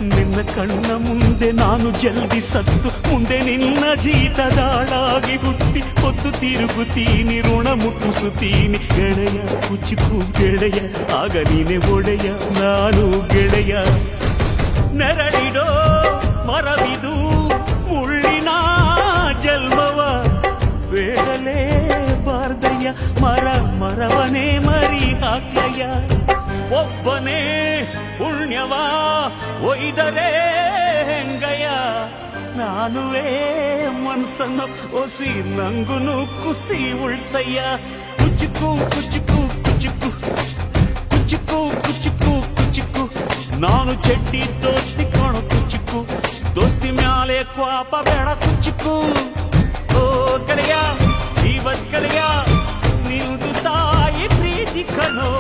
ನಿನ್ನ ಕಣ್ಣ ಮುಂದೆ ನಾನು ಜಲ್ದಿ ಸತ್ತು ಮುಂದೆ ನಿನ್ನ ಜೀತದಾಳಾಗಿ ಹುಟ್ಟಿ ಹೊತ್ತು ತಿರುಗುತ್ತೀನಿ ಋಣ ಮುಟ್ಟಿಸುತ್ತೀನಿ ಗೆಳೆಯ ಕುಚಿಕು ಗೆಳೆಯ ಆಗ ನೀನೆ ಒಡೆಯ ನಾನು ಗೆಳೆಯ ನೆರಳಿಡೋ ಮರವಿದು ಮುಳ್ಳಿನ ಜನ್ಮವ ಬೇಡಲೇ ಬಾರ್ದಯ್ಯ ಮರವನೇ ಮರಿ ಹಾಕ್ಲಯ್ಯ ಒಬ್ಬನೇ ಪುಣ್ಯವ ಒಯ್ದರೆ ಹೆಂಗಯ್ಯ ನಾನುವೇ ಮನ್ಸನ್ನು ಒಸಿ ನಂಗುನು ಕುಸಿ ಉಳ್ಸಯ್ಯ ಕುಚಿಕು ಕುಚಿಕು ಕುಚಿಕು ಕುಚಿಕು ಕುಚಿಕು ಕುಚಿಕು ನಾನು ಚೆಡ್ಡಿ ದೋಸ್ತಿ ಕಾಣು ಕುಚಿಕು ದೋಸ್ತಿ ಮ್ಯಾಲೆ ಕ್ವಾಪ ಬೇಡ ಕುಚಿಕು ಓ ಗೆಳೆಯ ಜೀವದ್ ಗೆಳೆಯ ನೀನು ತಾಯಿ ಪ್ರೀತಿ ಕಣೋ